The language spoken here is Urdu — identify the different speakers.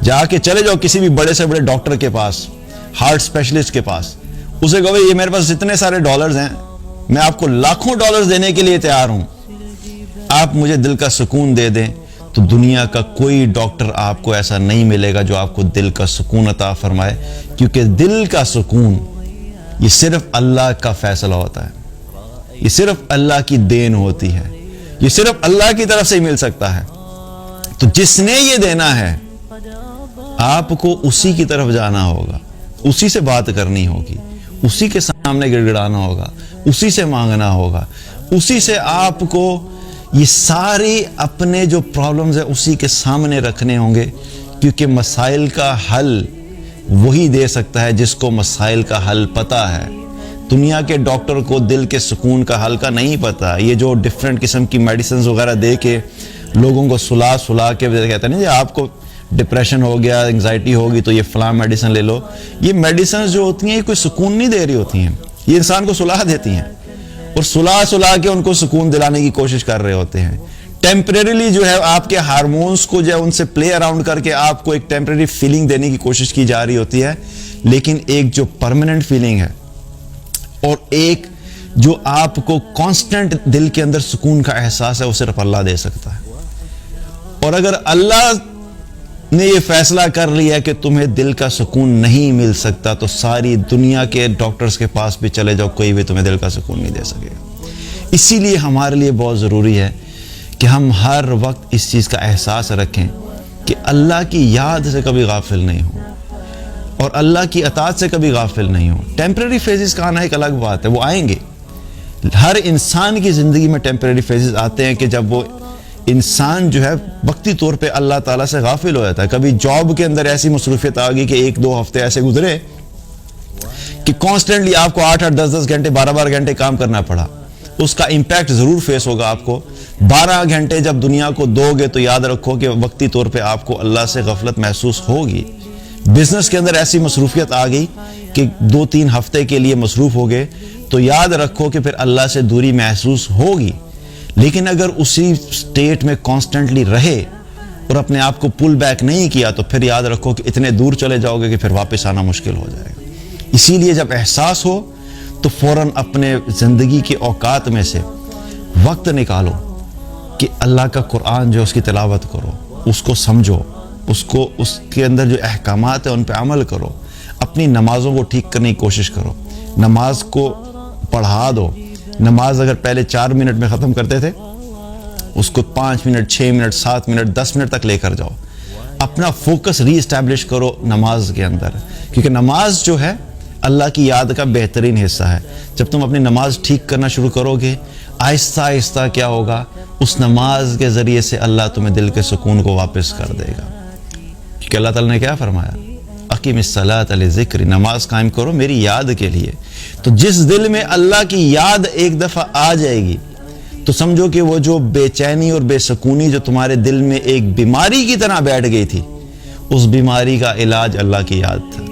Speaker 1: جا کے چلے جاؤ کسی بھی بڑے سے بڑے ڈاکٹر کے پاس، ہارٹ اسپیشلسٹ کے پاس، اسے کہو یہ میرے پاس اتنے سارے ڈالرز ہیں، میں آپ کو لاکھوں ڈالرز دینے کے لیے تیار ہوں، آپ مجھے دل کا سکون دے دیں، تو دنیا کا کوئی ڈاکٹر آپ کو ایسا نہیں ملے گا جو آپ کو دل کا سکون عطا فرمائے، کیونکہ دل کا سکون یہ صرف اللہ کا فیصلہ ہوتا ہے، یہ صرف اللہ کی دین ہوتی ہے، یہ صرف اللہ کی طرف سے ہی مل سکتا ہے۔ تو جس نے یہ دینا ہے آپ کو اسی کی طرف جانا ہوگا، اسی سے بات کرنی ہوگی، اسی کے سامنے گڑ گڑانا ہوگا، اسی سے مانگنا ہوگا، اسی سے آپ کو یہ ساری اپنے جو پرابلمز ہیں اسی کے سامنے رکھنے ہوں گے، کیونکہ مسائل کا حل وہی دے سکتا ہے جس کو مسائل کا حل پتہ ہے۔ دنیا کے ڈاکٹر کو دل کے سکون کا حل کا نہیں پتہ، یہ جو ڈیفرنٹ قسم کی میڈیسنز وغیرہ دے کے لوگوں کو سلا کے کہتے ہیں نہیں آپ کو ڈپریشن ہو گیا، انگزائٹی ہوگی تو یہ فلاں میڈیسن لے لو، یہ میڈیسنز جو ہوتی ہیں یہ کوئی سکون نہیں دے رہی ہوتی ہیں، یہ انسان کو صلاح دیتی ہیں، اور صلاح کے ان کو سکون دلانے کی کوشش کر رہے ہوتے ہیں۔ ٹیمپریریلی جو ہے آپ کے ہارمونز کو جو ہے ان سے پلے اراؤنڈ کر کے آپ کو ایک ٹیمپریری فیلنگ دینے کی کوشش کی جا رہی ہوتی ہے، لیکن ایک جو پرماننٹ فیلنگ ہے اور ایک جو آپ کو کانسٹنٹ دل کے اندر سکون کا احساس ہے وہ صرف اللہ دے سکتا ہے۔ اور اگر اللہ نے یہ فیصلہ کر لیا کہ تمہیں دل کا سکون نہیں مل سکتا تو ساری دنیا کے ڈاکٹرز کے پاس بھی چلے جاؤ، کوئی بھی تمہیں دل کا سکون نہیں دے سکے گا۔ اسی لیے ہمارے لیے بہت ضروری ہے کہ ہم ہر وقت اس چیز کا احساس رکھیں کہ اللہ کی یاد سے کبھی غافل نہیں ہوں اور اللہ کی اطاعت سے کبھی غافل نہیں ہوں۔ ٹیمپریری فیزز کا آنا ایک الگ بات ہے، وہ آئیں گے، ہر انسان کی زندگی میں ٹیمپریری فیزز آتے ہیں کہ جب وہ انسان جو ہے وقتی طور پہ اللہ تعالیٰ سے غافل ہو جاتا ہے۔ کبھی جاب کے اندر ایسی مصروفیت آ گئی کہ 1-2 ہفتے ایسے گزرے کہ کانسٹنٹلی آپ کو 8-8 10-10 گھنٹے 12-12 گھنٹے کام کرنا پڑا، اس کا امپیکٹ ضرور فیس ہوگا آپ کو۔ 12 گھنٹے جب دنیا کو دو گے تو یاد رکھو کہ وقتی طور پہ آپ کو اللہ سے غفلت محسوس ہوگی۔ بزنس کے اندر ایسی مصروفیت آ گئی کہ 2-3 ہفتے کے لیے مصروف ہو گئے تو یاد رکھو کہ پھر اللہ سے دوری محسوس ہوگی، لیکن اگر اسی سٹیٹ میں کانسٹنٹلی رہے اور اپنے آپ کو پل بیک نہیں کیا تو پھر یاد رکھو کہ اتنے دور چلے جاؤ گے کہ پھر واپس آنا مشکل ہو جائے گا۔ اسی لیے جب احساس ہو تو فوراً اپنے زندگی کے اوقات میں سے وقت نکالو کہ اللہ کا قرآن جو اس کی تلاوت کرو، اس کو سمجھو، اس کے اندر جو احکامات ہیں ان پہ عمل کرو، اپنی نمازوں کو ٹھیک کرنے کی کوشش کرو، نماز کو پڑھا دو۔ نماز اگر پہلے 4 منٹ میں ختم کرتے تھے اس کو 5 منٹ 6 منٹ 7 منٹ 10 منٹ تک لے کر جاؤ، اپنا فوکس ری اسٹیبلش کرو نماز کے اندر، کیونکہ نماز جو ہے اللہ کی یاد کا بہترین حصہ ہے۔ جب تم اپنی نماز ٹھیک کرنا شروع کرو گے آہستہ آہستہ کیا ہوگا، اس نماز کے ذریعے سے اللہ تمہیں دل کے سکون کو واپس کر دے گا، کیونکہ اللہ تعالیٰ نے کیا فرمایا، اقیم الصلاۃ لذکر، نماز قائم کرو میری یاد کے لیے۔ تو جس دل میں اللہ کی یاد ایک دفعہ آ جائے گی تو سمجھو کہ وہ جو بے چینی اور بے سکونی جو تمہارے دل میں ایک بیماری کی طرح بیٹھ گئی تھی، اس بیماری کا علاج اللہ کی یاد تھا۔